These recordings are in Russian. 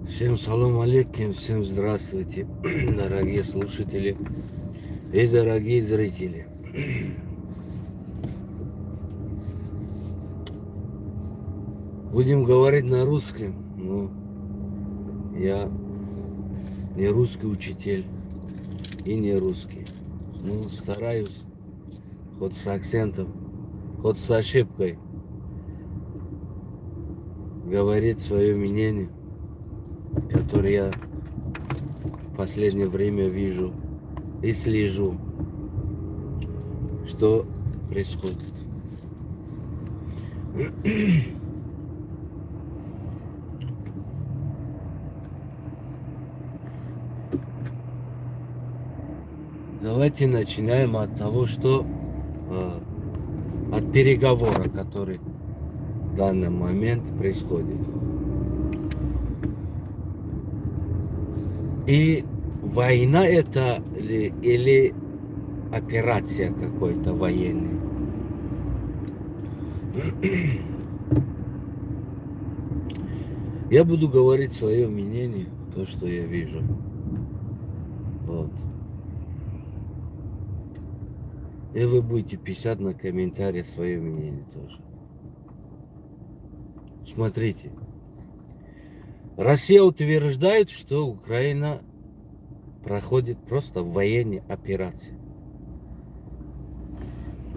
Всем салам алейкум, всем здравствуйте, дорогие слушатели и дорогие зрители. Будем говорить на русском, но я не русский учитель и не русский. Ну, стараюсь, хоть с акцентом, хоть с ошибкой, говорить свое мнение, которое я в последнее время вижу и слежу, что происходит. Давайте начинаем от того, что от переговора, который в данный момент происходит. И война это или операция какой-то военная. Я буду говорить свое мнение, то, что я вижу. Вот. И вы будете писать на комментарии свое мнение тоже. Смотрите. Россия утверждает, что Украина проходит просто военные операции.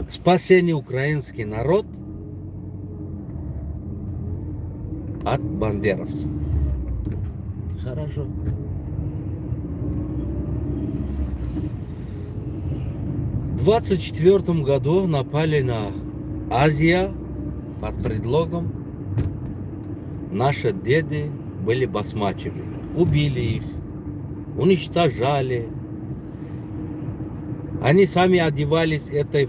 Спасение украинский народ от бандеровцев. Хорошо. В 24 году напали на Азию под предлогом наши деды были басмачами. Убили их, уничтожали. Они сами одевались этой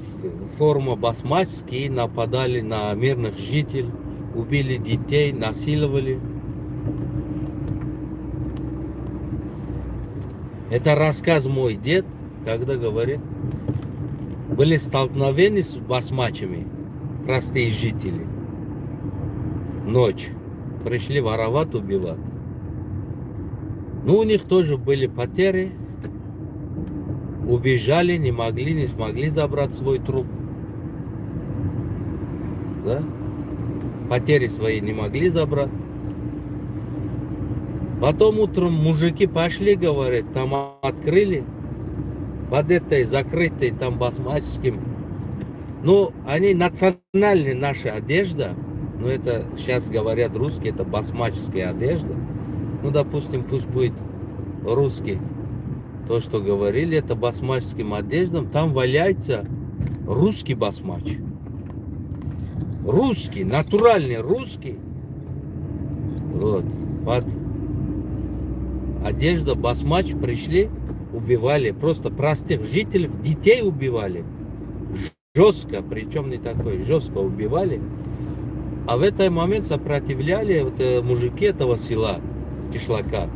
формой басмачской и нападали на мирных жителей, убили детей, насиловали. Это рассказ мой дед, когда говорит, были столкновения с басмачами, простые жители. Ночь. Пришли воровать, убивать. Ну, у них тоже были потери. Убежали, не смогли забрать свой труп. Да? Потери свои не могли забрать. Потом утром мужики пошли, говорят, там открыли. Под этой закрытой там басмаческим. Ну, они национальная наша одежда. Ну, это сейчас говорят русские, это басмаческая одежда. Ну, допустим, пусть будет русский. То, что говорили, это басмаческим одеждам. Там валяется русский басмач. Русский, натуральный русский. Вот. Под одежда басмач пришли, убивали. Просто простых жителей, детей убивали. Жестко, причем не такой, жестко убивали. А в этот момент сопротивляли вот, мужики этого села, Кишлака.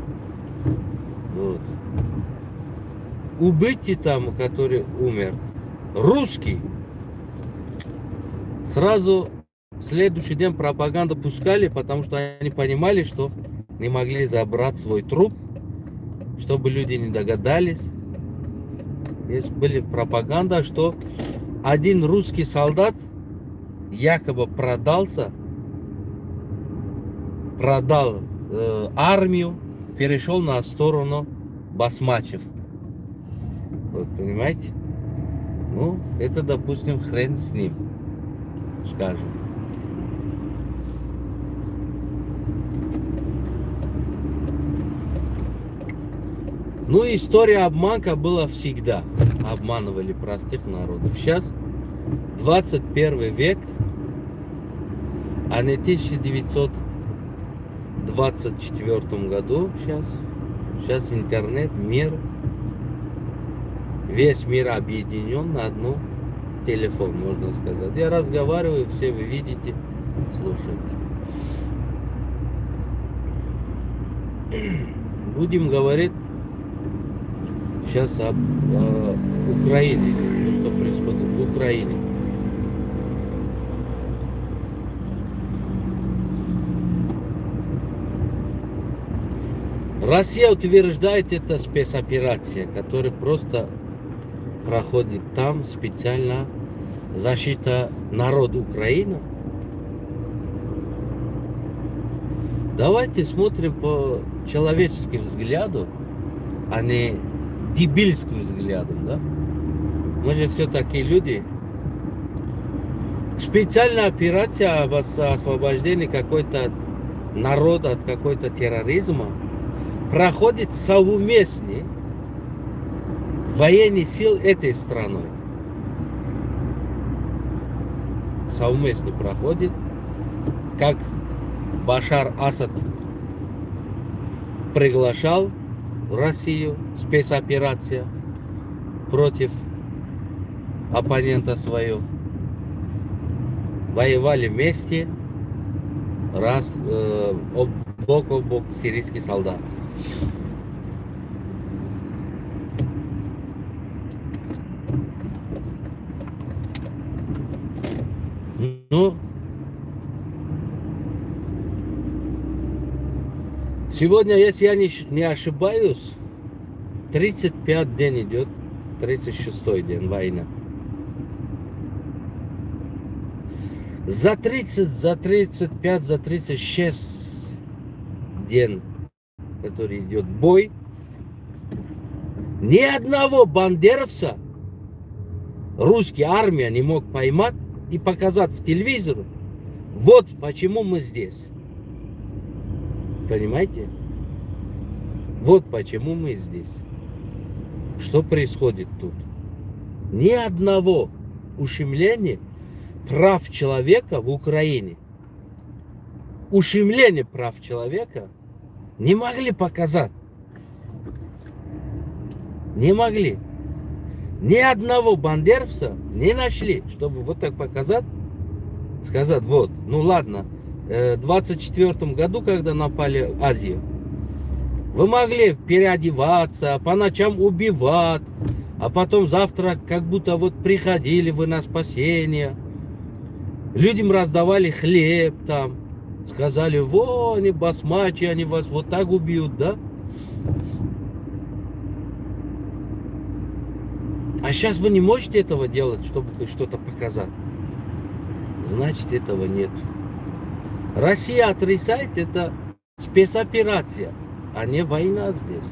Вот. Убытие там, который умер, русский. Сразу в следующий день пропаганду пускали, потому что они понимали, что не могли забрать свой труп, чтобы люди не догадались. Здесь были пропаганда, что один русский солдат якобы продал армию, перешел на сторону басмачев. Вот, понимаете? Ну, это, допустим, хрен с ним, скажем. Ну, история обманка была всегда. Обманывали простых народов. Сейчас 21 век, а не 1924 году сейчас. Сейчас интернет, мир. Весь мир объединен на одну телефон, можно сказать. Я разговариваю, все вы видите, слушаете. Будем говорить сейчас об Украине, то, что происходит в Украине. Россия утверждает, это спецоперация, которая просто проходит там специально защита народа Украины. Давайте смотрим по человеческим взгляду, а не дебильским взглядом, да? Мы же все такие люди. Специальная операция об освобождении какой-то народа от какой-то терроризма проходит совместно военных сил этой страной. Совместно проходит, как Башар Асад приглашал в Россию спецоперация против оппонента своего. Воевали вместе, бок о бок сирийский солдат. Ну, сегодня, если я не ошибаюсь, 35 день идет, 36-й день война. За 30, за 35, за 36 день, который идет бой, ни одного бандеровца русская армия не мог поймать и показать в телевизоре. Вот почему мы здесь. Понимаете? Вот почему мы здесь. Что происходит тут? Ни одного ущемления прав человека в Украине. Ущемление прав человека не могли показать. Не могли. Ни одного бандеровца не нашли, чтобы вот так показать, сказать, вот, ну ладно, в 24 году, когда напали Азию, вы могли переодеваться, по ночам убивать, а потом завтра как будто вот приходили вы на спасение, людям раздавали хлеб там, сказали, во, они басмачи, они вас вот так убьют, да? А сейчас вы не можете этого делать, чтобы что-то показать. Значит, этого нет. Россия отрицает, это спецоперация, а не война здесь.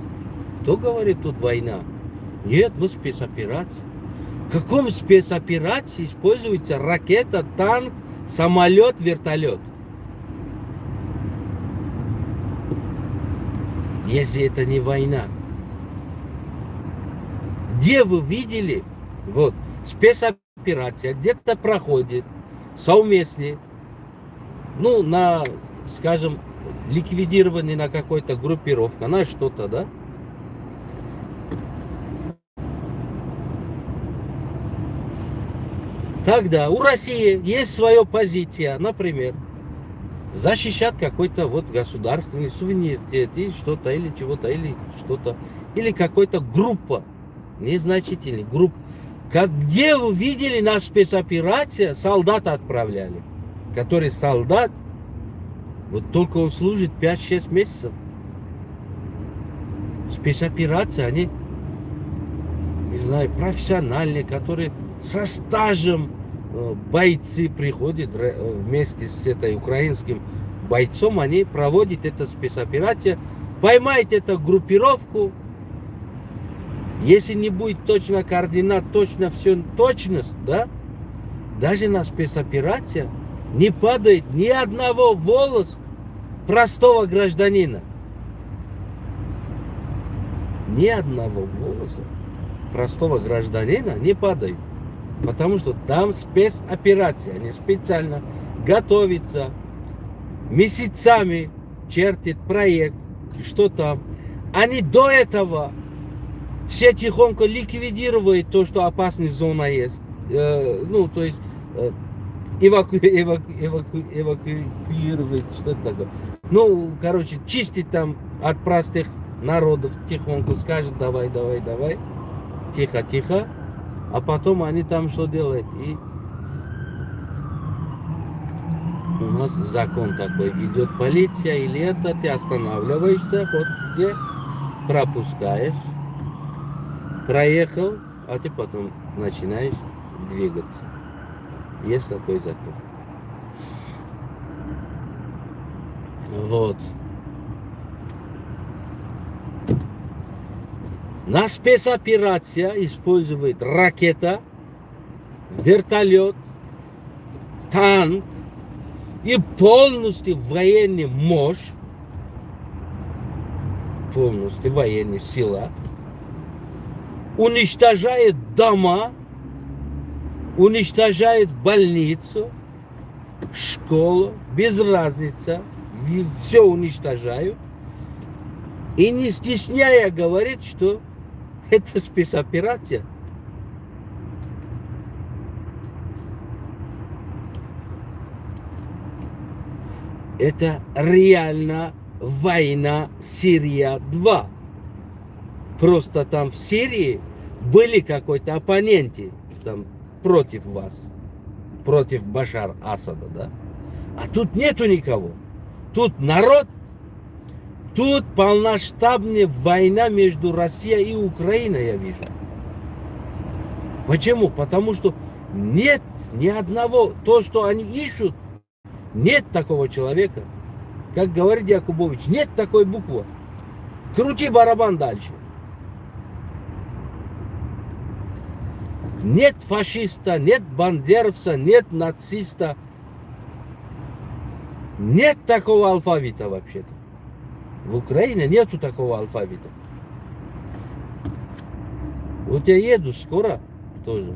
Кто говорит тут война? Нет, мы спецоперация. В каком спецоперации используется ракета, танк, самолет, вертолет? Если это не война. Где вы видели, вот, спецоперация где-то проходит совместно, ну, на, скажем, ликвидирование на какой-то группировке, на что-то, да? Тогда у России есть своя позиция, например, защищать какой-то вот государственный суверенитет или что-то, или чего-то, или что-то, или какой-то группа. Незначительный групп. Как где вы видели на спецоперации солдата отправляли? Который солдат, вот только он служит 5-6 месяцев. Спецоперации, они, не знаю, профессиональные, которые со стажем бойцы приходят вместе с этой украинским бойцом, они проводят эту спецоперацию, поймают эту группировку. Если не будет точно координат, точно все, точность, да, даже на спецоперации не падает ни одного волоса простого гражданина. Ни одного волоса простого гражданина не падает. Потому что там спецоперация, они специально готовятся, месяцами чертят проект, что там. Они до этого все тихонько ликвидируют то, что опасная зона есть. Ну, то есть эвакуировать, что-то такое. Ну, короче, чистить там от простых народов тихонько, скажет, давай, давай, давай, тихо, тихо. А потом они там что делают? У нас закон такой, идет полиция или это, ты останавливаешься, вот где пропускаешь, проехал, а ты потом начинаешь двигаться. Есть такой закон. Вот. На спецоперация использует ракета, вертолет, танк и полностью военная мощь, полностью военная сила, уничтожает дома, уничтожает больницу, школу, без разницы, все уничтожают. И не стесняя говорит, что это спецоперация. Это реально война Сирия-2. Просто там в Сирии были какой-то оппоненты там, против вас, против Башар Асада, да? А тут нету никого. Тут народ, тут полномасштабная война между Россией и Украиной, я вижу. Почему? Потому что нет ни одного, то, что они ищут, нет такого человека. Как говорит Якубович, нет такой буквы. Крути барабан дальше. Нет фашиста, нет бандеровца, нет нациста. Нет такого алфавита вообще-то. В Украине нету такого алфавита. Вот я еду скоро тоже.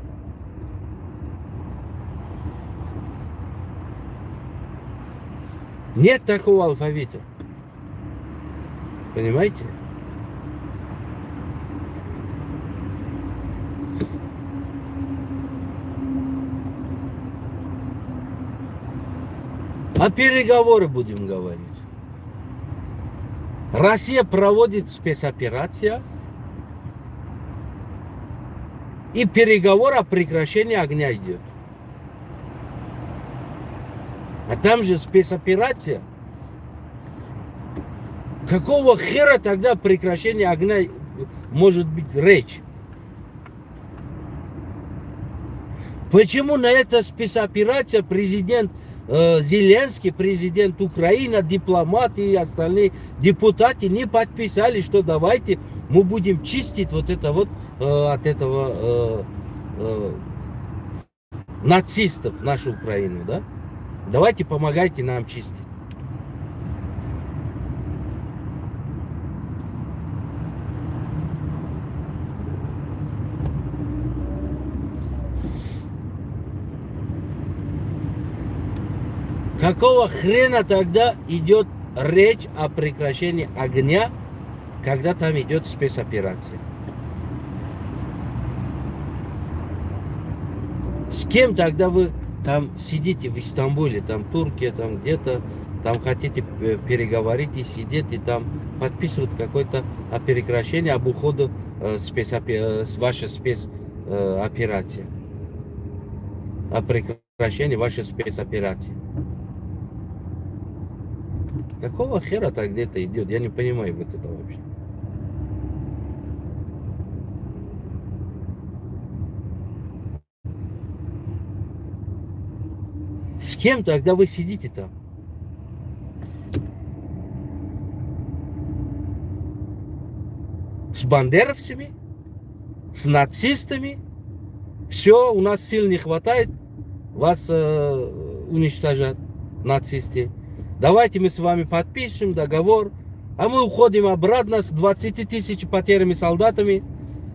Нет такого алфавита. Понимаете? А переговоры будем говорить. Россия проводит спецоперацию и переговор о прекращении огня идет. А там же спецоперация. Какого хера тогда прекращение огня может быть речь? Почему на это спецоперация президент Зеленский, президент Украины, дипломаты и остальные депутаты не подписали, что давайте мы будем чистить вот это вот от этого нацистов нашу Украину, да? Давайте помогайте нам чистить. Какого хрена тогда идет речь о прекращении огня, когда там идет спецоперация? С кем тогда вы там сидите в Истамбуле, там Турция, там где-то, там хотите переговорить и сидеть, и там подписывают какое-то о прекращении, об уходе вашей спецоперации. О прекращении вашей спецоперации. Какого хера так где-то идет? Я не понимаю вот это вообще. С кем тогда вы сидите там? С бандеровцами? С нацистами? Все, у нас сил не хватает, вас уничтожат нацисты. Давайте мы с вами подпишем договор, а мы уходим обратно с 20 тысяч потерями солдатами,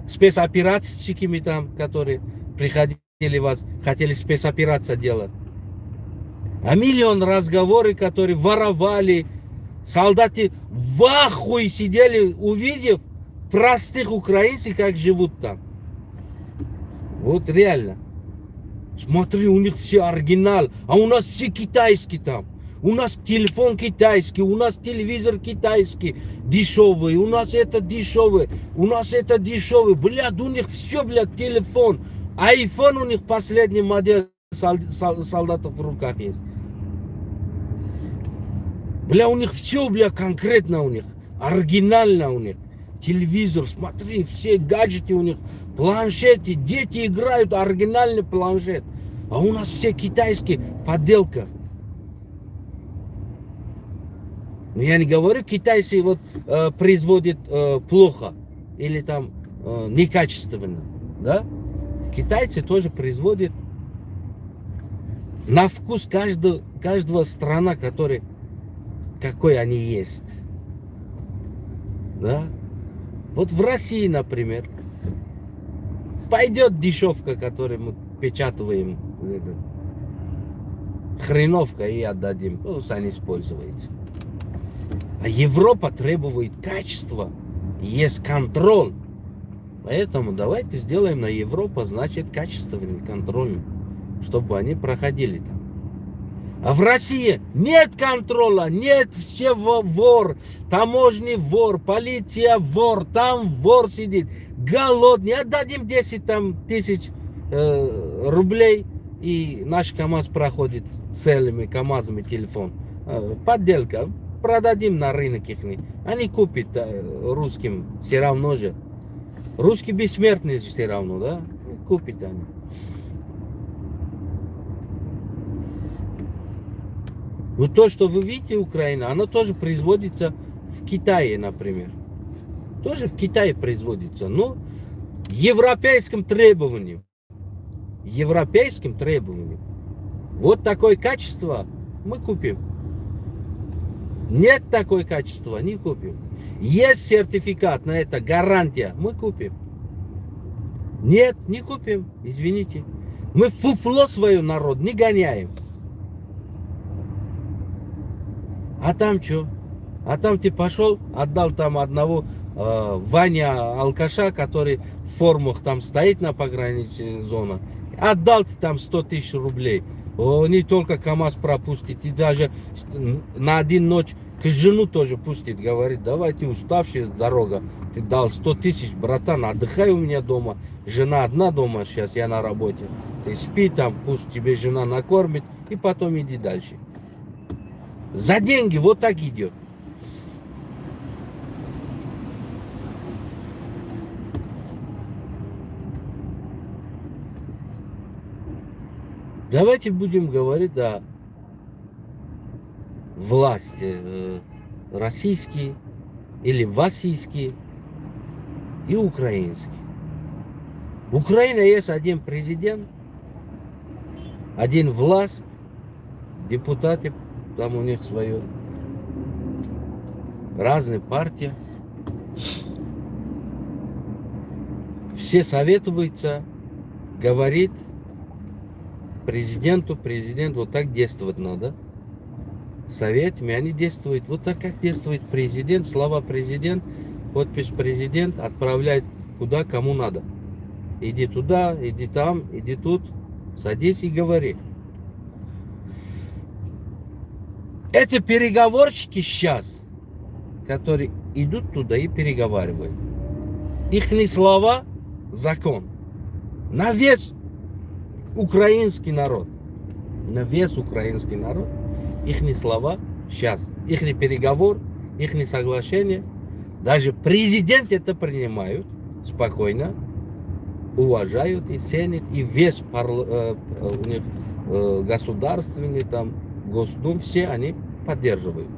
спецоператчиками там, которые приходили вас, хотели спецоперацию делать. А миллион разговоры, которые воровали, солдаты в ахуе сидели, увидев простых украинцев, как живут там. Вот реально. Смотри, у них все оригинал, а у нас все китайские там. У нас телефон китайский, у нас телевизор китайский, дешевый, у нас это дешевый, у нас это дешевый. Блядь, у них все, блядь, телефон. Айфон у них последний модель солдатов в руках есть. Бля, у них все, бля, конкретно у них. Оригинально у них. Телевизор, смотри, все гаджеты у них. Планшеты, дети играют, оригинальный планшет. А у нас все китайские, подделка. Но я не говорю, китайцы вот производят плохо. Или там некачественно. Да? Китайцы тоже производят на вкус каждого страна, какой они есть. Да? Вот в России, например, пойдет дешевка, которую мы печатаем, хреновка, и отдадим, пусть они используются. А Европа требует качества, есть контроль. Поэтому давайте сделаем на Европу, значит, качественный контроль, чтобы они проходили там. А в России нет контроля, нет, все вор, таможенный вор, полиция вор, там вор сидит, голодный. Отдадим 10 тысяч рублей, и наш КамАЗ проходит целыми КамАЗами телефон. Подделка. Продадим на рынок их. Они купят русским все равно же. Русские бессмертные все равно, да? Купят они. Вот то, что вы видите, Украина, оно тоже производится в Китае, например. Тоже в Китае производится. Но европейским требованиям. Европейским требованиям. Вот такое качество мы купим. Нет такое качества, не купим. Есть сертификат на это, гарантия, мы купим. Нет, не купим, извините. Мы фуфло свое народ не гоняем. А там что? А там ты пошел, отдал там одного Ваня алкаша, который в формах там стоит на пограничной зоне. Отдал ты там 100 тысяч рублей. Не только КамАЗ пропустит, и даже на один ночь к жену тоже пустит. Говорит, давай, ты уставший с дорога. Ты дал 100 тысяч, братан, отдыхай у меня дома. Жена одна дома сейчас, я на работе. Ты спи там, пусть тебе жена накормит, и потом иди дальше. За деньги вот так идет. Давайте будем говорить о власти российские или российские и украинские. В Украине есть один президент, один власть, депутаты, там у них свое, разные партии. Все советуются, говорит президент вот так действовать надо. Советами они действуют вот так, как действует президент. Слова президент, подпись президент отправляет куда, кому надо. Иди туда, иди там, иди тут, садись и говори. Это переговорщики сейчас, которые идут туда и переговаривают. Ихние слова – закон. На весь украинский народ. На весь украинский народ. Ихние слова сейчас. Ихний переговор, ихние соглашения. Даже президент это принимают спокойно, уважают и ценят. И весь у них государственный, там, Госдум, все они поддерживают.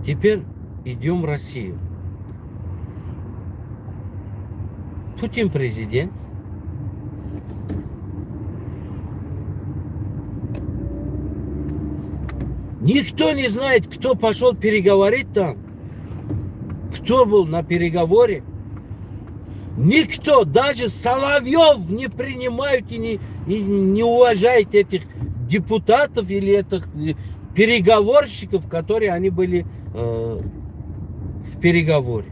Теперь идем в Россию. Путин президент. Никто не знает, кто пошел переговорить там. Кто был на переговоре. Никто, даже Соловьев не принимают и не уважает этих депутатов или этих переговорщиков, которые они были в переговоре.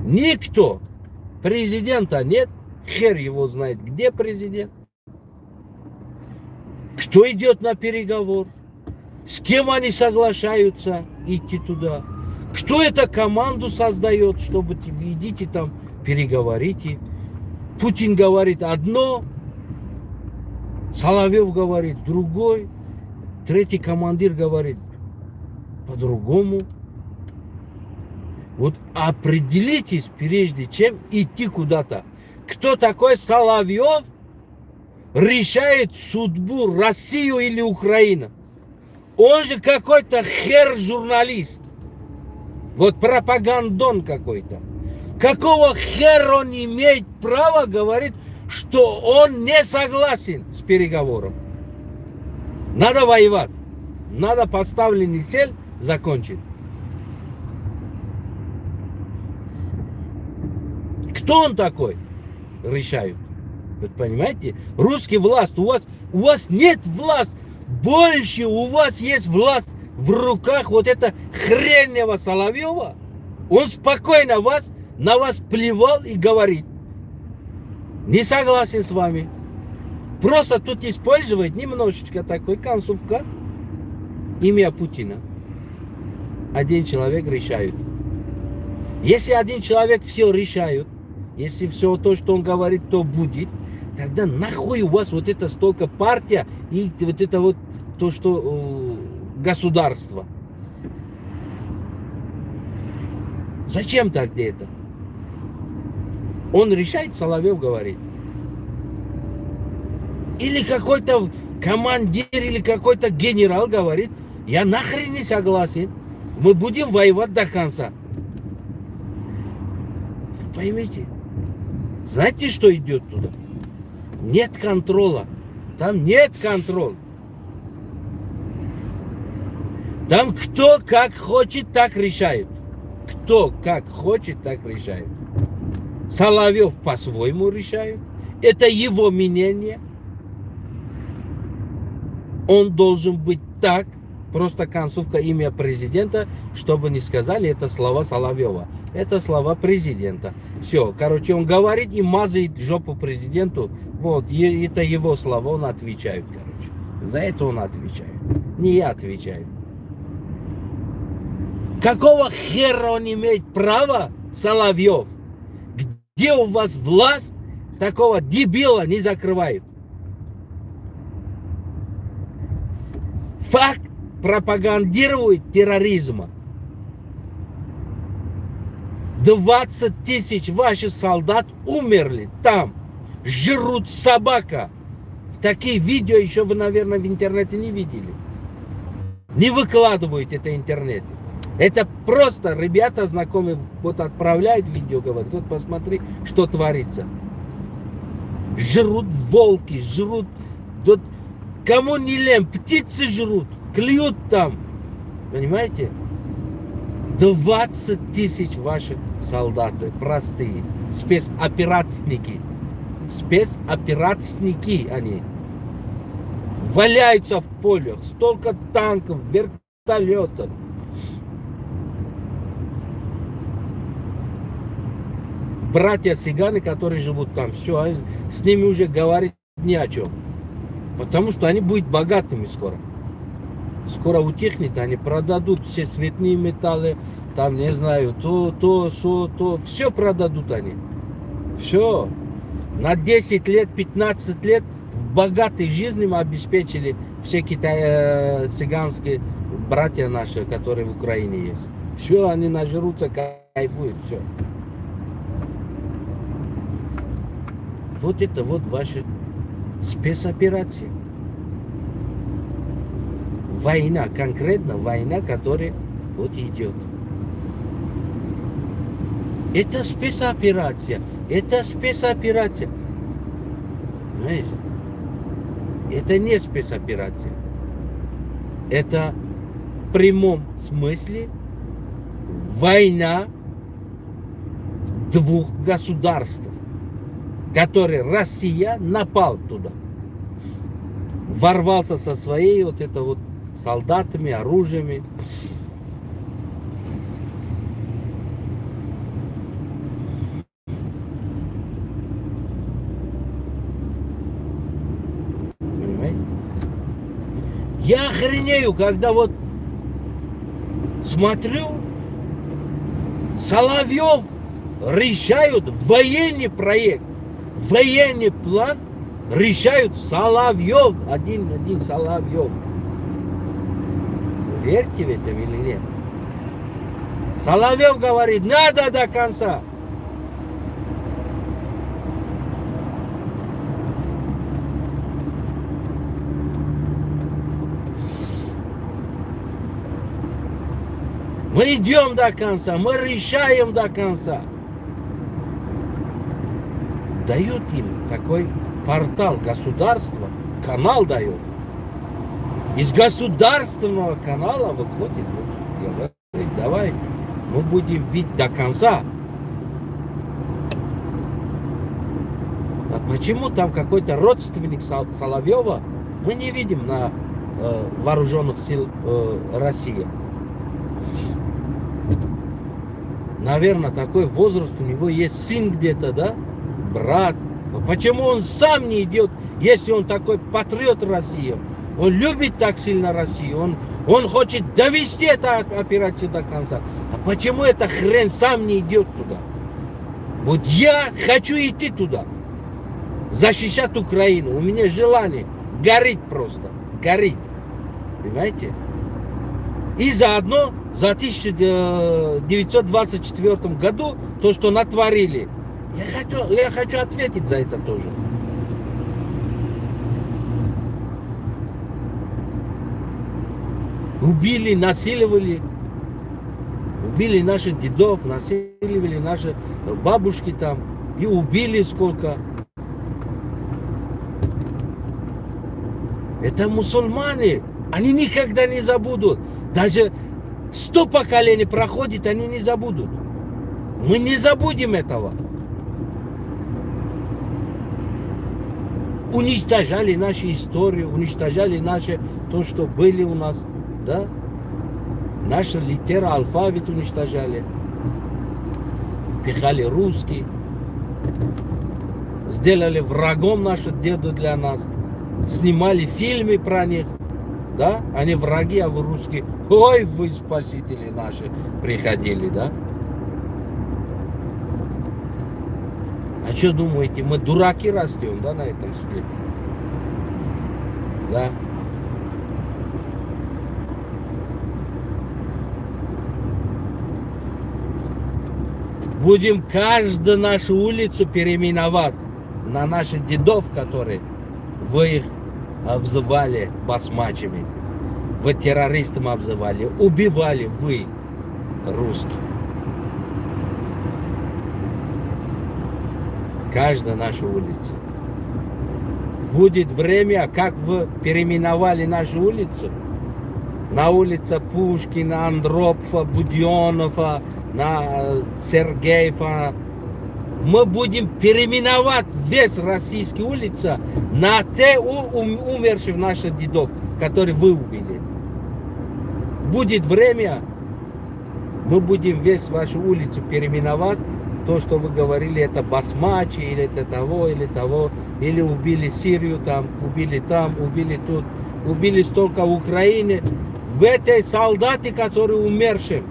Никто. Президента нет. Хер его знает, где президент. Кто идет на переговор? С кем они соглашаются идти туда? Кто эту команду создает, чтобы идите там, переговорите? Путин говорит одно, Соловьев говорит другой, третий командир говорит по-другому. Вот определитесь, прежде чем идти куда-то. Кто такой Соловьев решает судьбу Россию или Украину? Он же какой-то хер-журналист. Вот пропагандон какой-то. Какого хера он имеет право говорить, что он не согласен с переговором? Надо воевать. Надо поставленный цель закончить. Кто он такой? Решают. Вы понимаете? Русский власть. У вас нет власти. Больше у вас есть власть в руках вот это хренного Соловьева. Он спокойно на вас плевал и говорит: не согласен с вами. Просто тут использовать немножечко такой концовка имя Путина. Один человек решает. Если один человек все решает, если все то, что он говорит, то будет, тогда нахуй у вас вот это столько партия и вот это вот то, что государство. Зачем тогда это? Он решает, Соловьев говорит. Или какой-то командир, или какой-то генерал говорит: я нахрен не согласен, мы будем воевать до конца. Вы поймите, знаете, что идет туда? Нет контроля. Там нет контроля. Там кто как хочет, так решает. Кто как хочет, так решает. Соловьев по-своему решает. Это его мнение. Он должен быть так. Просто концовка имя президента, чтобы не сказали, это слова Соловьева. Это слова президента. Все, короче, он говорит и мазает жопу президенту. Вот, это его слова, он отвечает, короче. За это он отвечает. Не я отвечаю. Какого хера он имеет право, Соловьев? Где у вас власть, такого дебила не закрывает? Факт пропагандирует терроризма. 20 тысяч ваших солдат умерли там. Жрут собака. Такие видео еще вы, наверное, в интернете не видели. Не выкладывают это в интернете. Это просто ребята знакомые вот отправляют видео, говорят: вот посмотри, что творится. Жрут волки, жрут, вот, кому не лень, птицы жрут, клюют там. Понимаете? 20 тысяч ваших солдаты, простые, спецоператсники. Спецоператсники они. Валяются в полях, столько танков, вертолетов. Братья-цыгане, которые живут там, все, с ними уже говорить ни о чем. Потому что они будут богатыми скоро. Скоро утихнет, они продадут все цветные металлы, там, не знаю, то, все продадут они. Все. На 10 лет, 15 лет в богатой жизни мы обеспечили все цыганские братья наши, которые в Украине есть. Все, они нажрутся, кайфуют, все. Вот это вот ваша спецоперация. Война, конкретно война, которая вот идет. Это спецоперация. Это спецоперация. Понимаете? Это не спецоперация. Это в прямом смысле война двух государств, которые Россия напал туда. Ворвался со своей вот это вот солдатами, оружиями. Понимаете? Я охренею, когда вот смотрю, Соловьев решают военный проект, военный план решают Соловьев, один Соловьев. Верьте в это или нет? Соловьев говорит, надо до конца. Мы идем до конца, мы решаем до конца. Дает им такой портал государства, канал дает. Из государственного канала выходит, вот, я говорю, давай, мы будем бить до конца. А почему там какой-то родственник Соловьева мы не видим на вооруженных сил России? Наверное, такой возраст у него есть, сын где-то, да? Брат. Почему он сам не идет, если он такой патриот России? Он любит так сильно Россию, он хочет довести эту операцию до конца. А почему эта хрен сам не идет туда? Вот я хочу идти туда, защищать Украину. У меня желание горит просто, горит. Понимаете? И заодно за 1924 году то, что натворили, я хочу ответить за это тоже. Убили, насиловали, убили наших дедов, насиловали наши бабушки там, и убили сколько. Это мусульмане, они никогда не забудут. Даже 100 поколений проходит, они не забудут. Мы не забудем этого. Уничтожали нашу историю, уничтожали наше, то, что были у нас. Да? Наша литера, алфавит уничтожали. Пихали русский. Сделали врагом наши деды для нас. Снимали фильмы про них. Да? Они враги, а вы русские. Ой, вы спасители наши приходили, да? А что думаете, мы дураки растем, да, на этом свете? Да? Будем каждую нашу улицу переименовать на наших дедов, которые вы их обзывали басмачами, вы террористами обзывали, убивали вы, русские. Каждая наша улица. Будет время, как вы переименовали нашу улицу, на улице Пушкина, Андропова, Буденова, на Сергеева. Мы будем переименовать весь российские улицы на те умерших наших дедов, которые вы убили. Будет время, мы будем весь вашу улицу переименовать. То, что вы говорили, это басмачи, или это того, или убили Сирию там, убили тут, убили столько Украины. В этой солдаты, которые умершие,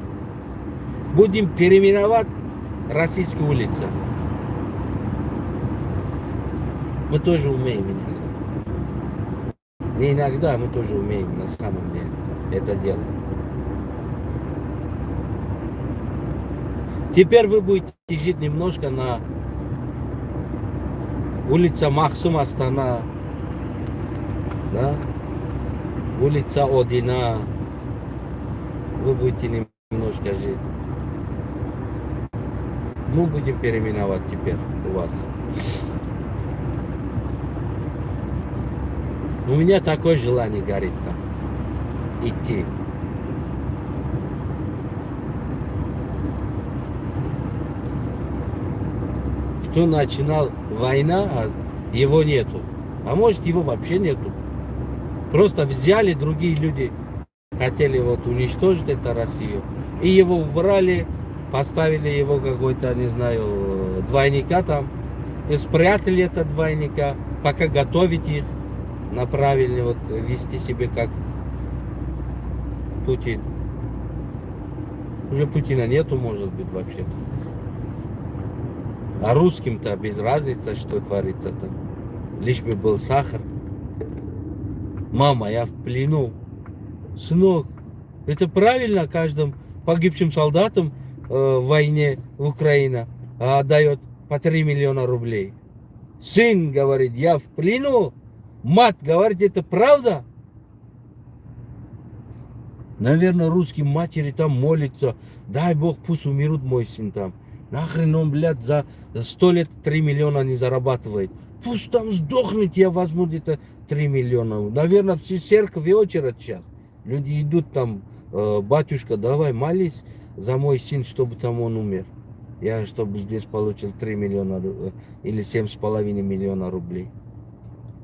будем переименовать российские улицы. Мы тоже умеем иногда. Не иногда, мы тоже умеем на самом деле это делать. Теперь вы будете жить немножко на улице Махсум Астана, да? Улица Одина. Вы будете немножко жить. Мы будем переименовать теперь у вас. У меня такое желание горит там. Идти. Кто начинал война, а его нету. А может, его вообще нету. Просто взяли другие люди, хотели вот уничтожить эту Россию. И его убрали, поставили его какой-то, не знаю, двойника там. И спрятали этого двойника, пока готовить их. Направили вот вести себя как Путин. Уже Путина нету, может быть, вообще-то. А русским-то без разницы, что творится там. лишь бы был сахар. Мама, я в плену. Сынок, это правильно каждым погибшим солдатам в войне в Украине отдает по 3 миллиона рублей. Сын говорит, я в плену. Мать говорит, это правда? Наверное, русские матери там молятся. Дай Бог, пусть умерут мой сын там. Нахрен он, блядь, за 100 лет 3 миллиона не зарабатывает. Пусть там сдохнет, я возьму где-то 3 миллиона. Наверное, все церковь и очередь сейчас. Люди идут там, батюшка, давай молись за мой сын, чтобы там он умер. Я, чтобы здесь получил 3 миллиона или 7,5 миллиона рублей.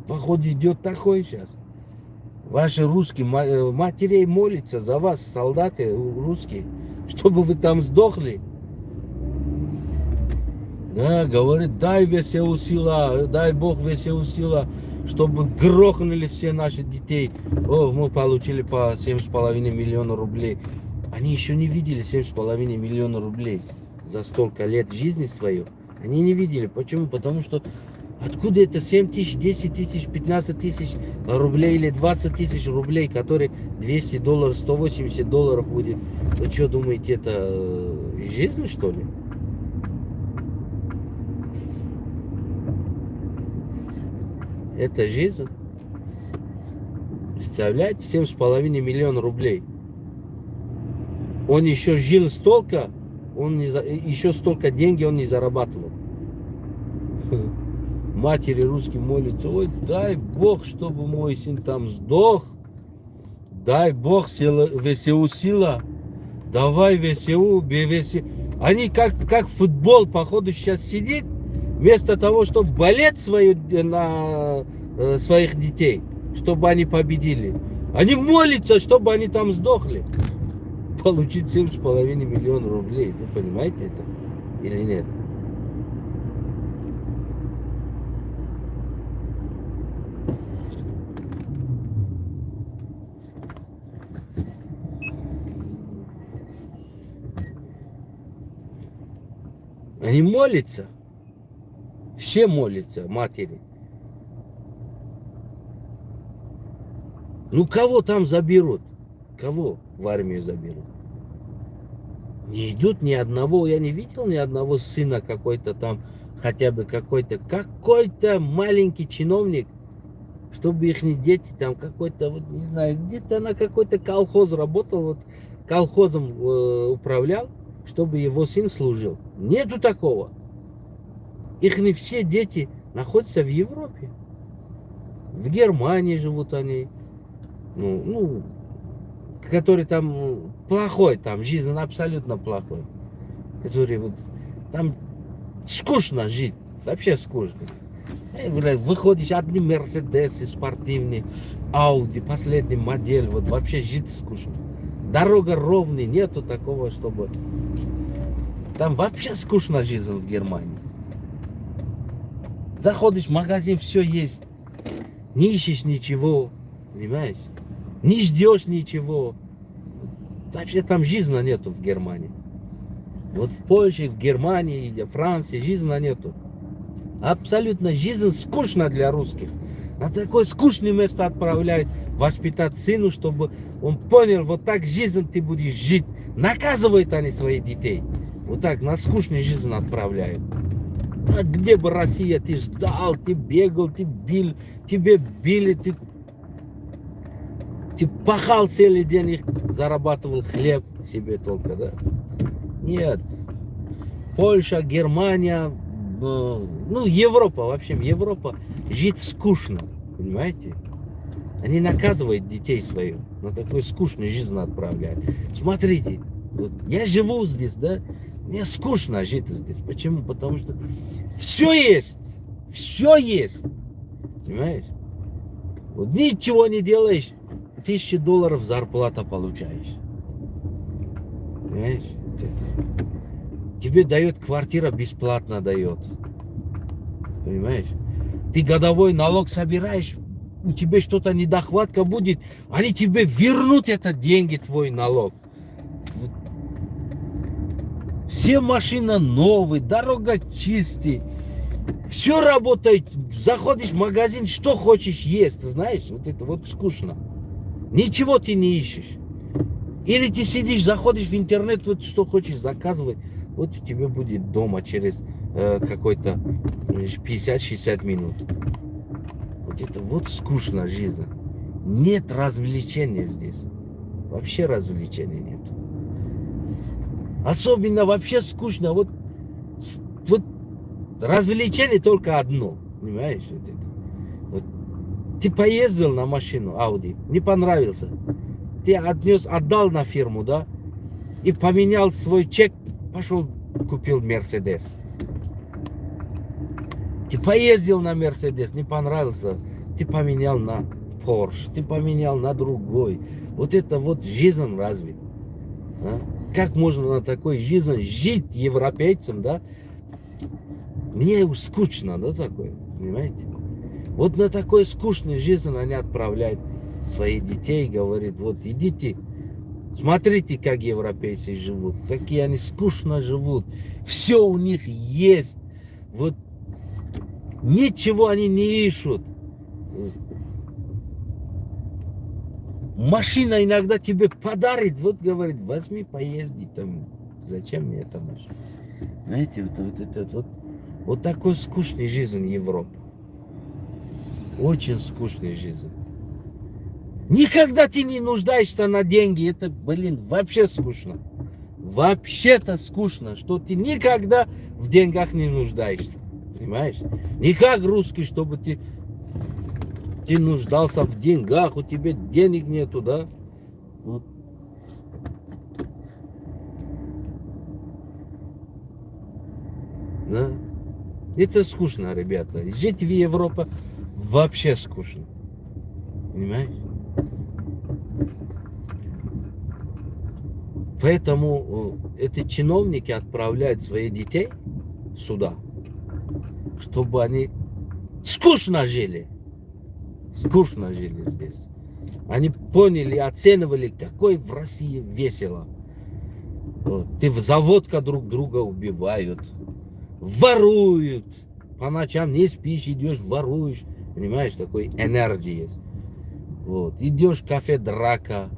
Походу идет такой сейчас. Ваши русские матерей молятся за вас, солдаты русские, чтобы вы там сдохли. Да, говорит, дай все сила, дай Бог все сила, чтобы грохнули все наши детей. О, мы получили по 7,5 миллиона рублей. Они еще не видели 7,5 миллиона рублей за столько лет жизни свою. Они не видели. Почему? Потому что откуда это 7 тысяч, 10 тысяч, 15 тысяч рублей или 20 тысяч рублей, которые 200 долларов, 180 долларов будет? Вы что думаете, это жизнь, что ли? Это жизнь. Представляете, 7,5 миллиона рублей. Он еще жил столько, еще столько денег он не зарабатывал. Матери русские молятся, ой, дай Бог, чтобы мой сын там сдох. Дай Бог ВСУ сила. Давай ВСУ, ВСУ. Они как футбол, походу, сейчас сидит. Вместо того, чтобы болеть на своих детей, чтобы они победили. Они молятся, чтобы они там сдохли. Получить 7,5 миллиона рублей. Вы понимаете это? Или нет? Они молятся. Все молятся, матери. Ну, кого там заберут? Кого в армию заберут? Не идут ни одного, я не видел ни одного сына какой-то там, хотя бы какой-то маленький чиновник, чтобы их дети там какой-то, вот не знаю, где-то на какой-то колхоз работал, вот колхозом управлял, чтобы его сын служил. Нету такого. Их не все дети находятся в Европе. В Германии живут они. Ну, который там плохой, там жизнь абсолютно плохой. Который вот там скучно жить. Вообще скучно. Выходишь, одни Мерседесы спортивные, Ауди, последний модель. Вот вообще жить скучно. Дорога ровная, нету такого, чтобы... Там вообще скучно жизнь в Германии. Заходишь в магазин, все есть. Не ищешь ничего, понимаешь? Не ждешь ничего. Вообще там жизни нету в Германии. Вот в Польше, в Германии, в Франции жизни нету. Абсолютно жизнь скучна для русских. На такое скучное место отправляют воспитать сыну, чтобы он понял, вот так жизнь ты будешь жить. Наказывают они своих детей. Вот так на скучную жизнь отправляют. А где бы Россия, ты ждал, ты бегал, ты бил, тебе били, ты пахал целый день, их зарабатывал хлеб себе только, да? Нет. Польша, Германия, ну, Европа, в общем, Европа, жить скучно, понимаете? Они наказывают детей своих, на такую скучную жизнь отправляют. Смотрите, вот я живу здесь, да? Мне скучно жить здесь. Почему? Потому что все есть. Все есть. Понимаешь? Вот ничего не делаешь, $1000 зарплата получаешь. Понимаешь? Тебе дает квартира, бесплатно дает. Понимаешь? Ты годовой налог собираешь, у тебя что-то недохватка будет, они тебе вернут это деньги, твой налог. Все машины новые, дорога чистая. Все работает. Заходишь в магазин, что хочешь есть, знаешь, вот это вот скучно. Ничего ты не ищешь. Или ты сидишь, заходишь в интернет, вот что хочешь заказывать, вот у тебя будет дома через какой-то 50-60 минут. Вот это вот скучно жизнь. Нет развлечения здесь. Вообще развлечений нет. Особенно вообще скучно. Вот развлечение только одно. Понимаешь? Вот это. Вот. Ты поездил на машину Audi, не понравился. Ты отдал на фирму, да? И поменял свой чек, пошел купил Мерседес. Ты поездил на Мерседес, не понравился, ты поменял на Порш, ты поменял на другой. Вот это вот жизнь разве? А? Как можно на такой жизни жить европейцам, да? Мне скучно, да, такое, понимаете? Вот на такой скучной жизни они отправляют своих детей, говорит, вот идите, смотрите, как европейцы живут, какие они скучно живут, все у них есть, вот ничего они не ищут. Машина иногда тебе подарит, вот говорит, возьми, поезди там, зачем мне эта машина? Знаете, вот такой скучный жизнь Европы. Очень скучная жизнь. Никогда ты не нуждаешься на деньги. Это, блин, вообще скучно. Вообще-то скучно, что ты никогда в деньгах не нуждаешься. Понимаешь? Не как русский, чтобы ты нуждался в деньгах, у тебя денег нету, да? Вот. Да? Это скучно, ребята. Жить в Европе вообще скучно. Понимаешь? Поэтому эти чиновники отправляют своих детей сюда, чтобы они скучно жили. Скучно жили здесь. Они поняли, оценивали, какой в России весело. Вот. Ты за водка друг друга убивают, воруют. По ночам не спишь, идешь, воруешь. Понимаешь, такой энергии есть. Вот. Идешь в кафе, драка.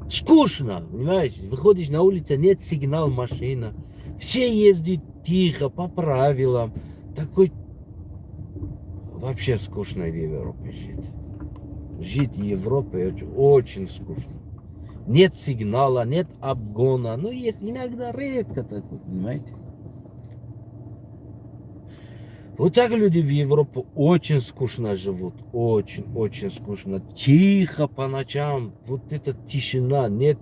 Скучно, понимаешь? Выходишь на улицу, нет сигнала машина. Все ездят тихо, по правилам. Такой вообще скучно в Европе жить. Жить в Европе очень скучно. Нет сигнала, нет обгона. Ну, есть иногда редко такой, понимаете? Вот так люди в Европе очень скучно живут. Очень скучно. Тихо по ночам. Вот эта тишина. Нет,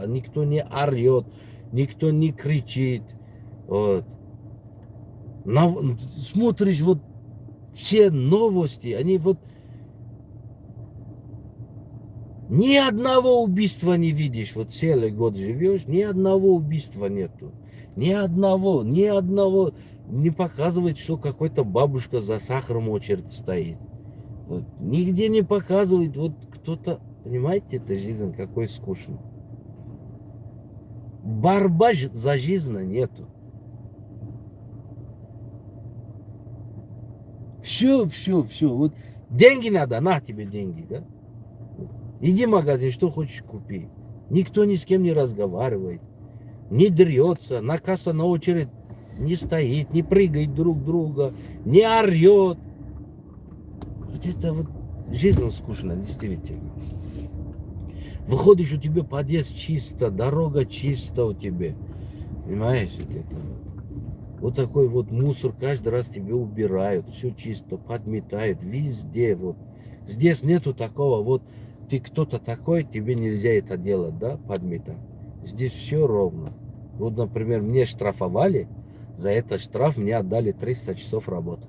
никто не орет. Никто не кричит. Вот. Смотришь, вот все новости, они вот ни одного убийства не видишь. Вот целый год живешь, ни одного убийства нету. Ни одного не показывает, что какой-то бабушка за сахаром очередь стоит. Вот. Нигде не показывает, вот кто-то, понимаете, эта жизнь какой скучно. Борьба за жизнь нету. Все. Вот деньги надо, на тебе деньги, да? Иди в магазин, что хочешь купи. Никто ни с кем не разговаривает, не дрется, на касса на очередь не стоит, не прыгает друг друга, не орет. Вот это вот жизнь скучная, действительно. Выходишь, у тебя подъезд чисто, дорога чисто у тебя. Понимаешь, вот такой вот мусор каждый раз тебе убирают, все чисто, подметают, везде вот. Здесь нету такого, вот ты кто-то такой, тебе нельзя это делать, да, подметать. Здесь все ровно. Вот, например, мне штрафовали, за этот штраф мне отдали 300 часов работы.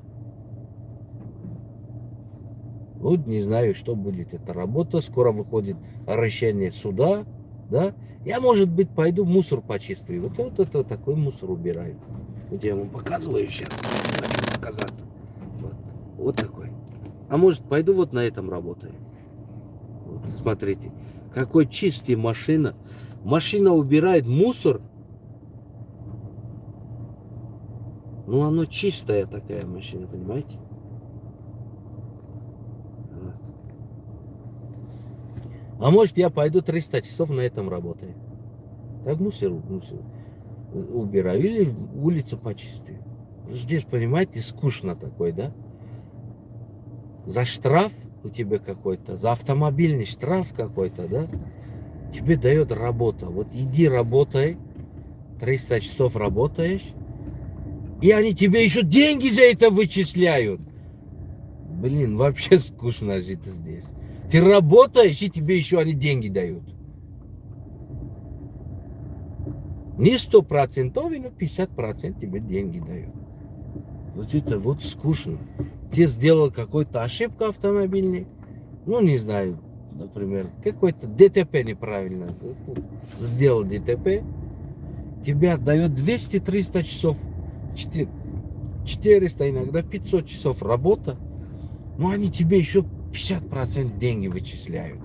Вот не знаю, что будет эта работа. Скоро выходит решение суда, да. Я, может быть, пойду мусор почистую. Вот это такой мусор убираю. Вот я вам показываю сейчас. Хочу показать. Вот такой. А может, пойду вот на этом работаю. Вот, смотрите, какой чистый машина. Машина убирает мусор. Ну, оно чистая такая машина, понимаете? Вот. А может, я пойду 300 часов на этом работаю. Так мусор убираю или улицу почистю. Здесь, понимаете, скучно такой, да? За штраф у тебя какой-то, за автомобильный штраф какой-то, да? Тебе дает работа. Вот иди работай, 300 часов работаешь, и они тебе еще деньги за это вычисляют. Блин, вообще скучно жить здесь. Ты работаешь, и тебе еще они деньги дают. Не 100%, но 50% тебе деньги дают. Вот это вот скучно. Ты сделал какую-то ошибку автомобильной, ну не знаю, например, какой-то ДТП неправильно сделал ДТП, тебя отдает 200-300 часов, 400, иногда 500 часов работа, но они тебе еще 50% деньги вычисляют.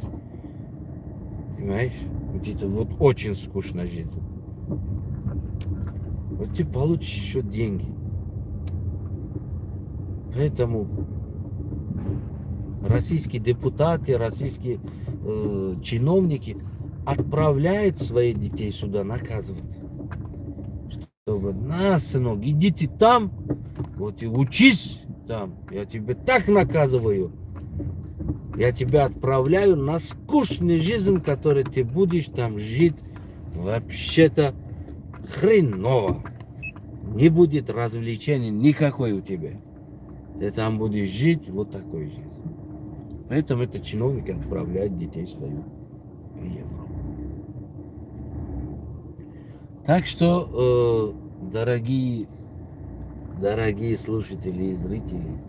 Понимаешь? Вот это вот очень скучно жизнь. Вот ты получишь еще деньги. Поэтому российские депутаты, российские чиновники отправляют своих детей сюда наказывать. Чтобы, на, сынок, идите там, вот и учись там. Я тебя так наказываю. Я тебя отправляю на скучную жизнь, которой ты будешь там жить вообще-то хреново. Не будет развлечений никакой у тебя. Ты там будешь жить вот такой жизнью. Поэтому это чиновники отправляют детей своих в Европу. Так что, дорогие слушатели и зрители,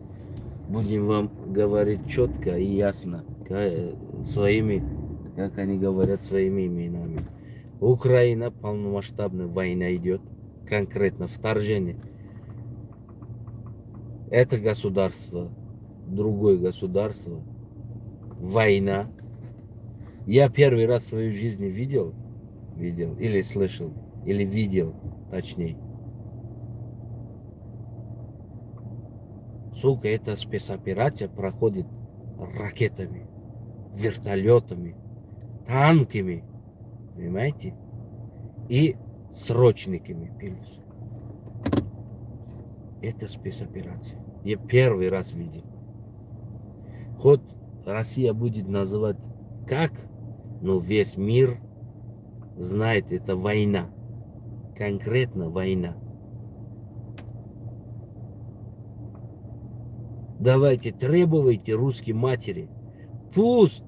будем вам говорить четко и ясно, своими, как они говорят, своими именами. Украина, полномасштабная война идет, конкретно вторжение. Это государство, другое государство, война. Я первый раз в своей жизни видел, или слышал, или видел, точнее. Сука, эта спецоперация проходит ракетами, вертолетами, танками, понимаете? И срочниками плюс. Это спецоперация. Я первый раз видел. Хоть Россия будет называть как, но весь мир знает, это война. Конкретно война. Давайте требуйте русские матери. Пусть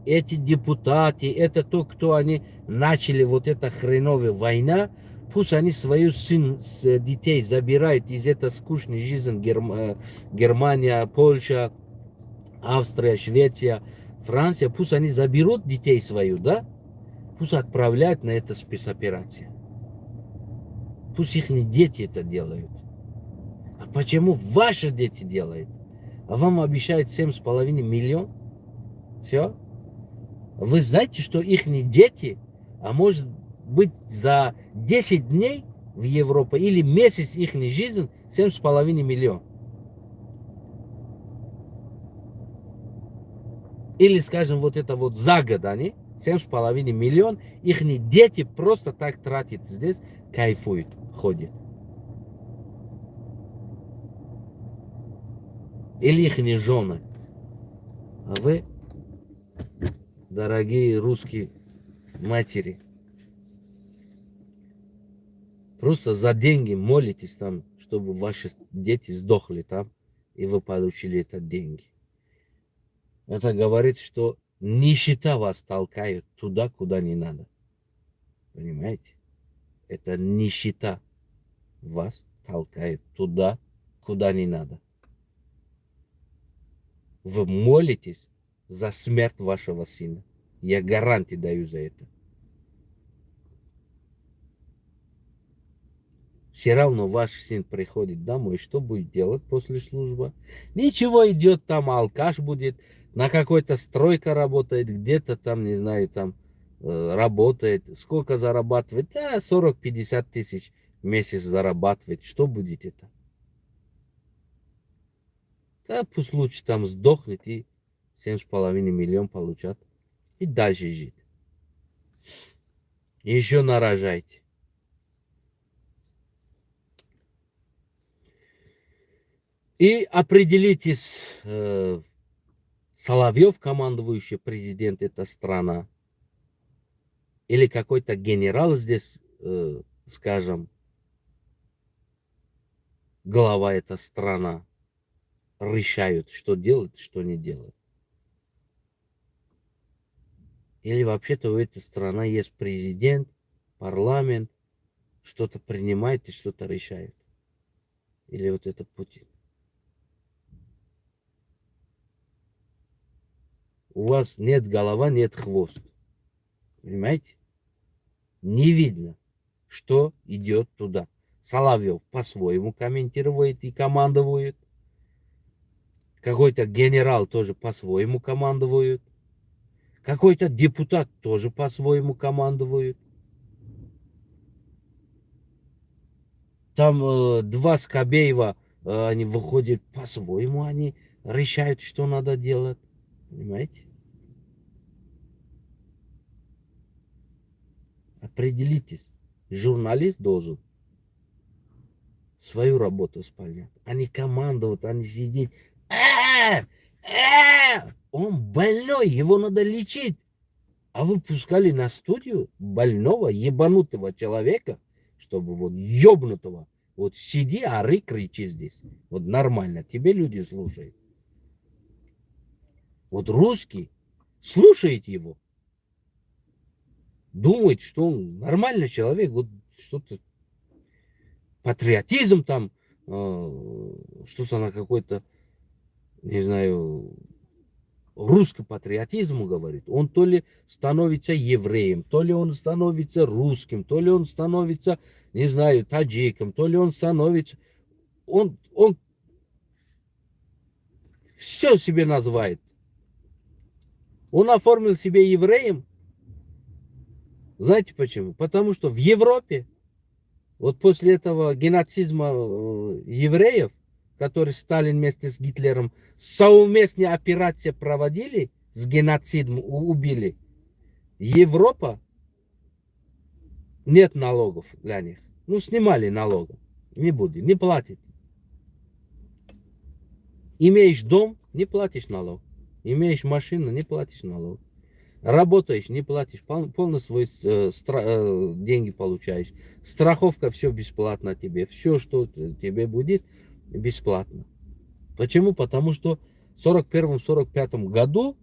эти депутаты, это то, кто они начали вот эта хреновая война, пусть они свою детей забирают из этой скучной жизни Германия, Польша, Австрия, Швеция, Франция, пусть они заберут детей свою, да? Пусть отправляют на это спецоперацию. Пусть их дети это делают. А почему ваши дети делают? А вам обещают 7,5 миллиона? Все? Вы знаете, что их дети, а может быть за 10 дней в Европе или месяц их жизнь 7,5 миллиона? Или, скажем, вот это вот за год они, 7,5 миллион, их дети просто так тратят здесь, кайфуют, ходят. Или их жены. А вы, дорогие русские матери, просто за деньги молитесь там, чтобы ваши дети сдохли там, и вы получили это деньги. Это говорит, что нищета вас толкает туда, куда не надо. Понимаете? Это нищета вас толкает туда, куда не надо. Вы молитесь за смерть вашего сына. Я гарантии даю за это. Все равно ваш сын приходит домой, что будет делать после службы? Ничего, идет там, алкаш будет, на какой-то стройке работает, где-то там, не знаю, там работает. Сколько зарабатывает? 40-50 тысяч в месяц зарабатывает. Что будет это? Да пусть лучше там сдохнет и 7,5 миллиона получат. И дальше жить. Еще нарожайте. И определитесь, Соловьев, командующий президент, эта страна, или какой-то генерал здесь, скажем, глава эта страна, решают, что делать, что не делать. Или вообще-то у этой страны есть президент, парламент, что-то принимает и что-то решает. Или вот это Путин. У вас нет голова, нет хвост. Понимаете? Не видно, что идет туда. Соловьев по-своему комментирует и командует. Какой-то генерал тоже по-своему командует. Какой-то депутат тоже по-своему командует. Там два Скобеева, они выходят по-своему, они решают, что надо делать. Понимаете? Определитесь. Журналист должен свою работу исполнять. А не командовать, а не сидеть. Он больной, его надо лечить. А вы пускали на студию больного, ебанутого человека, чтобы вот ебнутого, вот сиди, ори, кричи здесь. Вот нормально, тебе люди слушают. Вот русский, слушает его, думает, что он нормальный человек, вот что-то, патриотизм там, что-то на какой-то, не знаю, русский патриотизм говорит. Он то ли становится евреем, то ли он становится русским, то ли он становится, не знаю, таджиком, то ли он становится... Он все себе называет. Он оформил себя евреем. Знаете почему? Потому что в Европе, вот после этого геноцизма евреев, который Сталин вместе с Гитлером совместные операции проводили, с геноцидом убили, Европа нет налогов для них. Ну, снимали налоги. Не будет, не платит. Имеешь дом, не платишь налог. Имеешь машину, не платишь налог. Работаешь, не платишь, полный свой деньги получаешь. Страховка, все бесплатно тебе. Все, что тебе будет, бесплатно. Почему? Потому что в 41-45 году,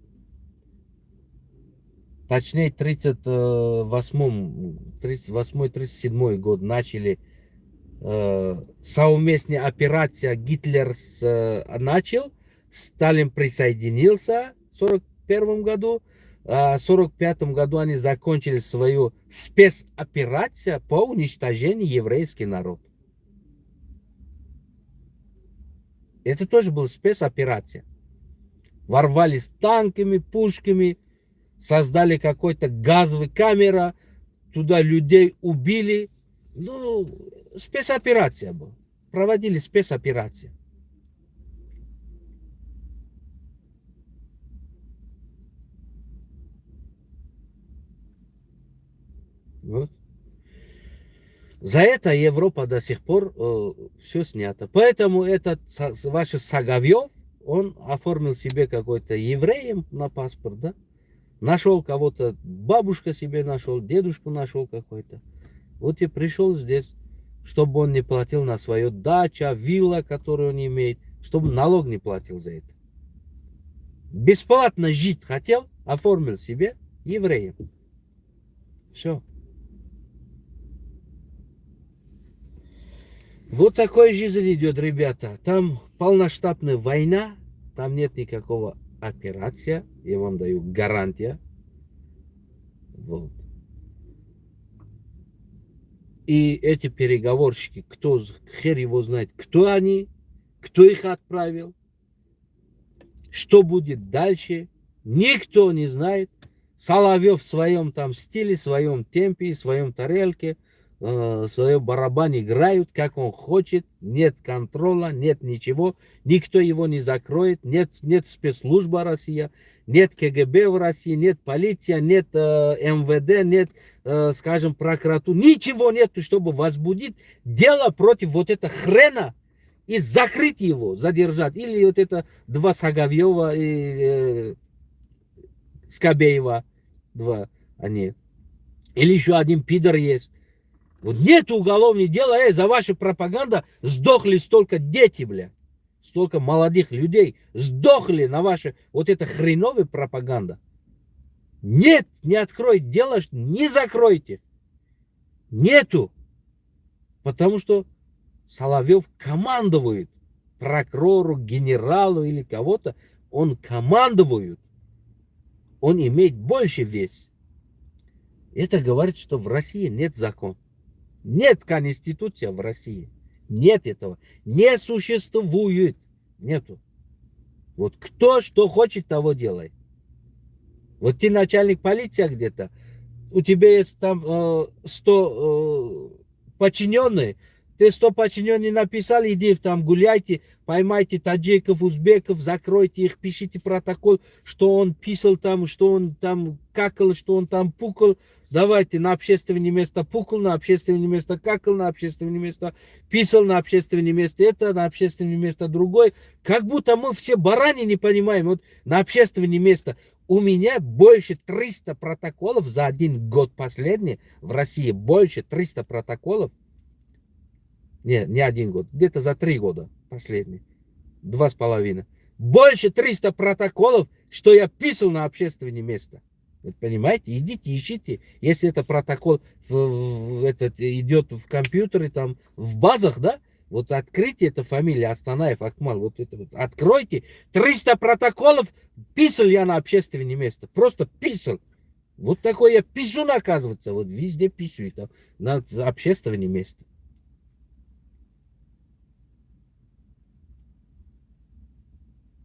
точнее 38-37 год начали совместная операция. Гитлер начал, Сталин присоединился в 41 году. В 1945 году они закончили свою спецоперацию по уничтожению еврейского народа. Это тоже была спецоперация. Ворвались танками, пушками, создали какой-то газовый камера, туда людей убили. Ну, спецоперация была. Проводили спецоперацию. Вот. За это Европа до сих пор все снято. Поэтому этот ваш Сагавьев, он оформил себе какой-то евреем на паспорт, да? Нашел кого-то, бабушка себе нашел, дедушку нашел какой-то. Вот и пришел здесь, чтобы он не платил на свою дачу, вилла, которую он имеет, чтобы налог не платил за это. Бесплатно жить хотел, оформил себе евреем. Все. Вот такой жизнь идет, ребята. Там полномасштабная война, там нет никакого операции, я вам даю гарантия. Вот. И эти переговорщики, кто, хер его знает, кто они, кто их отправил, что будет дальше, никто не знает. Соловьев в своем там стиле, в своем темпе, в своем тарелке, свой барабан играют, как он хочет, нет контроля, нет ничего, никто его не закроет, нет спецслужбы России, нет КГБ в России, нет полиция, нет МВД, нет, скажем, прокуратуры, ничего нет, чтобы возбудить дело против вот этого хрена и закрыть его, задержать. Или вот это два Сагавьева и Скобеева, два они. Или еще один пидор есть. Вот нет уголовного дела, за вашу пропаганду сдохли столько дети, бля. Столько молодых людей сдохли на вашей вот это хреновой пропаганда. Нет, не откройте дело, не закройте. Нету. Потому что Соловьев командует прокурору, генералу или кого-то. Он командует. Он имеет больше вес. Это говорит, что в России нет закона. Нет конституции в России. Нет этого. Не существует. Нету. Вот кто что хочет, того делает. Вот ты начальник полиции где-то, у тебя есть там 100 подчиненных, ты 100 подчиненных написали, иди там гуляйте, поймайте таджиков, узбеков, закройте их, пишите протокол, что он писал там, что он там какал, что он там пукал. Давайте на общественное место пукал, на общественное место какал, на общественное место писал, на общественное место это, на общественное место другой. Как будто мы все барани не понимаем. Вот на общественное место. У меня больше 300 протоколов за один год последний в России. Больше 300 протоколов. Не один год. Где-то за 3 года последний. 2,5. Больше 300 протоколов, что я писал на общественное место. Вы понимаете? Идите, ищите. Если это протокол идет в компьютере, там, в базах, да? Вот откройте это фамилия Астанаев Акмал. Вот это вот. Откройте. 300 протоколов писал я на общественное место. Просто писал. Вот такое я пишу, оказывается. Вот везде пишу. Там, на общественное место.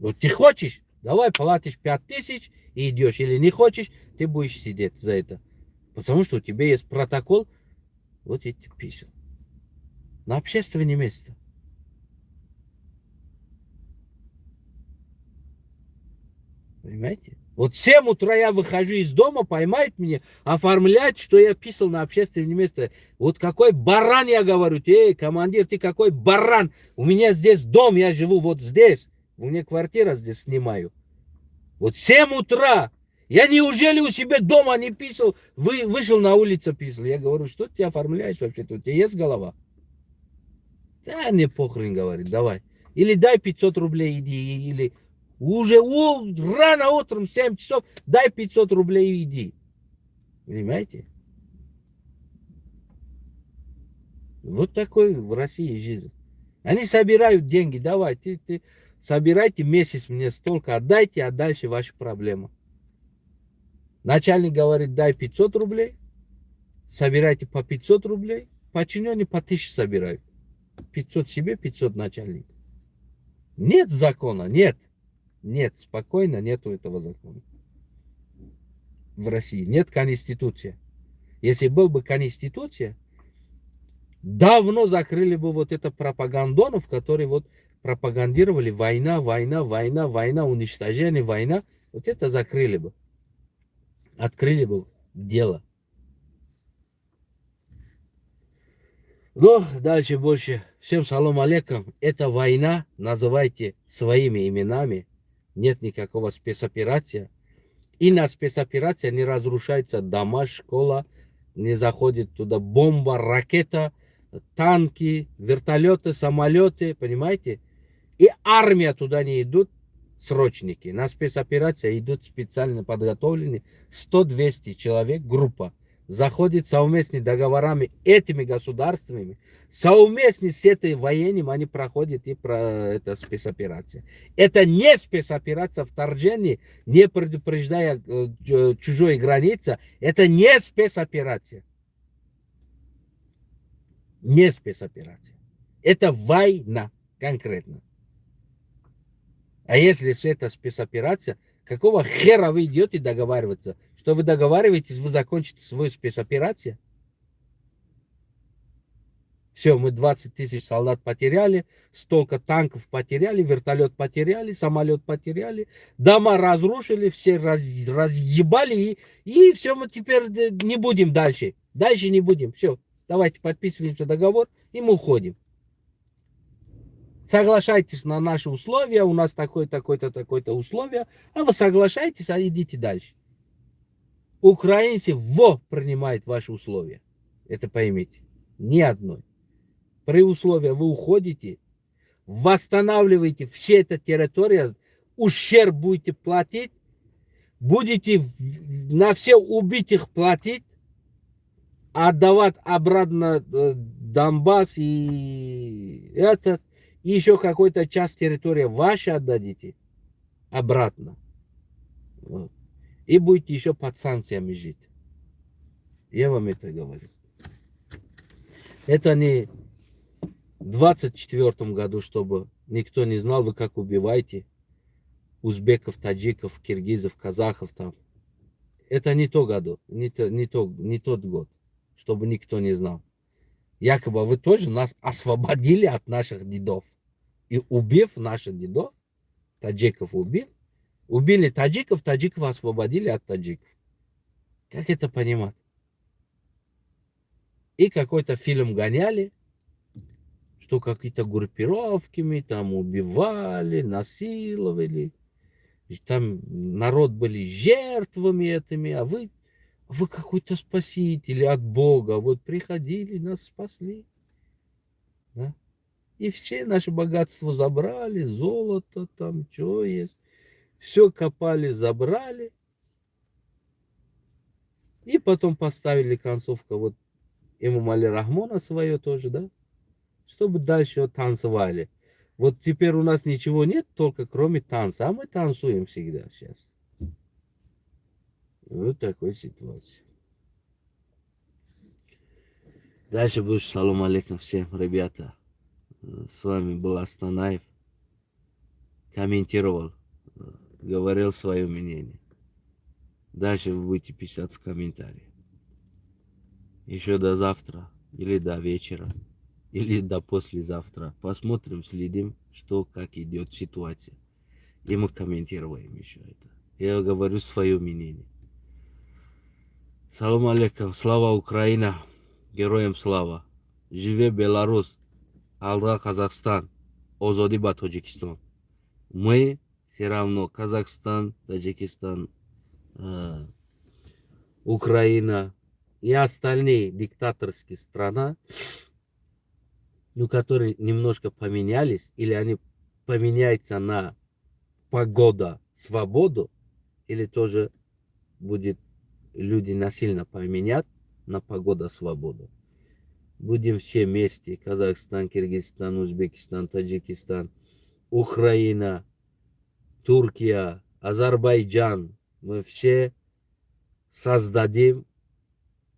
Вот ты хочешь, давай платишь 5000 и идешь. Или не хочешь, ты будешь сидеть за это. Потому что у тебя есть протокол. Вот эти писал. На общественное место. Понимаете? Вот в 7 утра я выхожу из дома, поймают меня, оформляют, что я писал на общественное место. Вот какой баран, я говорю. Эй, командир, ты какой баран. У меня здесь дом, я живу вот здесь. У меня квартира здесь снимаю. Вот 7 утра. Я неужели у себя дома не писал, вышел на улицу писал. Я говорю, что ты оформляешь вообще-то? У тебя есть голова? Да, не похрен, говорит, давай. Или дай 500 рублей, иди, или уже рано утром, 7 часов, дай 500 рублей и иди. Понимаете? Вот такой в России жизнь. Они собирают деньги, давай, ты собирайте месяц мне столько, отдайте, а дальше ваши проблемы. Начальник говорит, дай 500 рублей, собирайте по 500 рублей, подчиненные по 1000 собирают. 500 себе, 500 начальник. Нет закона, нет. Нет, спокойно, нету этого закона. В России нет конституции. Если был бы конституция, давно закрыли бы вот это пропагандонов, которые вот пропагандировали война, война, война, война, уничтожение, война. Вот это закрыли бы. Открыли бы дело. Но дальше больше. Всем салам алейкум. Это война, называйте своими именами. Нет никакого спецоперации. И на спецоперации не разрушается дома, школа, не заходит туда бомба, ракета, танки, вертолеты, самолеты, понимаете? И армия туда не идут, срочники. На спецоперации идут специально подготовленные 100-200 человек, группа. Заходит совместными договорами этими государствами, совместно с этой военным они проходят и это спецоперация. Это не спецоперация вторжения, не предупреждая чужой границы. Это не спецоперация. Не спецоперация. Это война конкретно. А если это спецоперация, какого хера вы идете договариваться? Что вы договариваетесь, вы закончите свою спецоперацию? Все, мы 20 тысяч солдат потеряли, столько танков потеряли, вертолет потеряли, самолет потеряли, дома разрушили, все разъебали, и все, мы теперь не будем дальше. Дальше не будем. Все, давайте подписываемся договор, и мы уходим. Соглашайтесь на наши условия, у нас такое-то условие, а вы соглашайтесь, а идите дальше. Украинцы принимают ваши условия. Это поймите. Ни одной. При условии вы уходите, восстанавливаете все эта территория, ущерб будете платить, будете на все убитых платить, отдавать обратно Донбасс и этот, и еще какой-то часть территории вашей отдадите обратно. Вот. И будете еще под санкциями жить. Я вам это говорю. Это не в 24 году, чтобы никто не знал, вы как убиваете узбеков, таджиков, киргизов, казахов там. Это не то году, не тот год, чтобы никто не знал. Якобы вы тоже нас освободили от наших дедов. И убив наших дедов, таджиков убили таджиков, таджиков освободили от таджиков. Как это понимать? И какой-то фильм гоняли, что какие-то группировками там убивали, насиловали. Там народ были жертвами этими, а вы какой-то спаситель от Бога. Вот приходили, нас спасли. Да? И все наши богатства забрали, золото там, что есть. Все копали, забрали. И потом поставили концовка вот имам Али Рахмона свое тоже, да? Чтобы дальше танцевали. Вот теперь у нас ничего нет, только кроме танца. А мы танцуем всегда сейчас. Вот такой ситуация. Дальше будет салам алейкум всем, ребята. С вами был Астанаев. Комментировал, говорил свое мнение. Дальше вы будете писать в комментариях. Еще до завтра, или до вечера, или до послезавтра. Посмотрим, следим, что, как идет ситуация. И мы комментируем еще это. Я говорю свое мнение. Салам алейкум, слава Украина, героям слава. Живе Беларусь, алга Казахстан, озоди ба Таджикистан. Мы все равно Казахстан, Таджикистан, Украина и остальные диктаторские страны, ну, которые немножко поменялись, или они поменяются на погода, свободу, или тоже будет люди насильно поменять на погода, свободу. Будем все вместе, Казахстан, Киргизстан, Узбекистан, Таджикистан, Украина, Турция, Азербайджан. Мы все создадим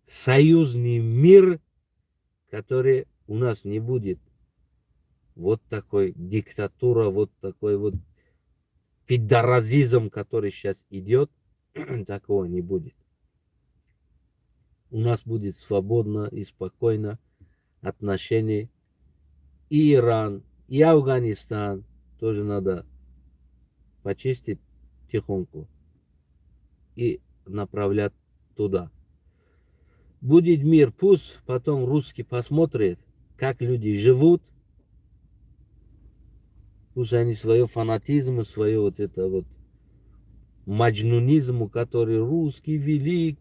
союзный мир, который у нас не будет вот такой диктатура, вот такой вот пидоразизм, который сейчас идет, такого не будет. У нас будет свободно и спокойно отношение. И Иран, и Афганистан тоже надо почистить тихонько и направлять туда. Будет мир, пусть потом русский посмотрит, как люди живут, пусть они свое фанатизм, свое вот это вот маджнунизм, который русский велик,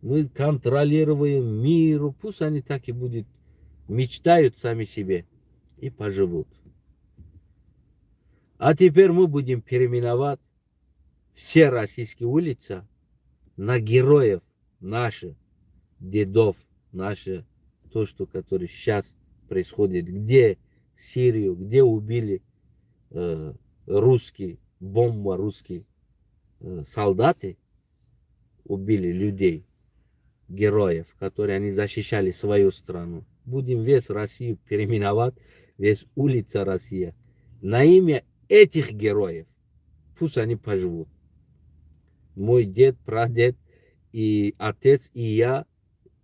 мы контролируем мир, пусть они так и будут, мечтают сами себе и поживут. А теперь мы будем переименовать все российские улицы на героев наших дедов, наши, то, что которое сейчас происходит, где Сирию, где убили русские, бомба русские солдаты, убили людей, героев, которые они защищали свою страну. Будем весь Россию переименовать, весь улица Россия на имя этих героев. Пусть они поживут. Мой дед, прадед и отец, и я,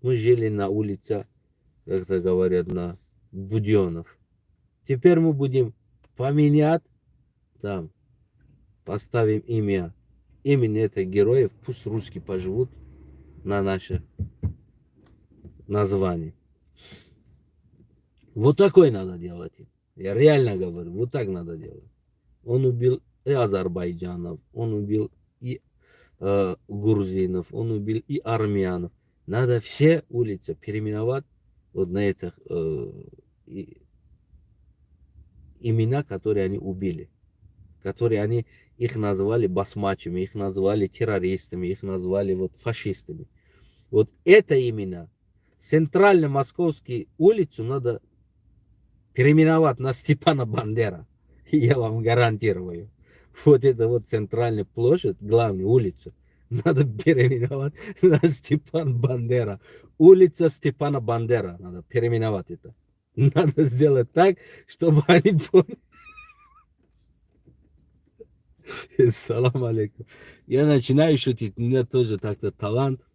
мы жили на улице как это говорят, на Буденов. Теперь мы будем поменять, там, поставим имени этих героев, пусть русские поживут на наше название. Вот такой надо делать. Я реально говорю, вот так надо делать. Он убил и азербайджанов, он убил и грузинов, он убил и армянов. Надо все улицы переименовать вот на этих имена, которые они убили. Которые они, их назвали басмачами, их назвали террористами, их назвали вот фашистами. Вот это именно. Центрально-московскую улицу надо переименовать на Степана Бандера. Я вам гарантирую. Вот это вот центральная площадь, главная улица, надо переименовать на Степан Бандера. Улица Степана Бандера. Надо переименовать это. Надо сделать так, чтобы они поняли. Салам алейкум. Я начинаю шутить. У меня тоже так-то талант,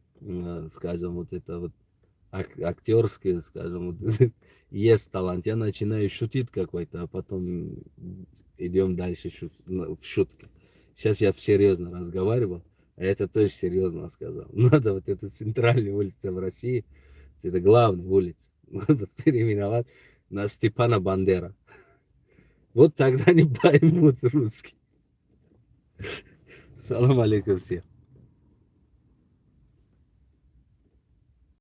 скажем, вот это вот актерский, скажем, вот, есть талант. Я начинаю шутить какой-то, а потом идем дальше в шутки. Сейчас я серьезно разговаривал, а это тоже серьезно сказал. Надо вот эту центральную улицу в России, это главная улица, надо переименовать на Степана Бандера. Вот тогда не поймут русский. Салам алейкум всем.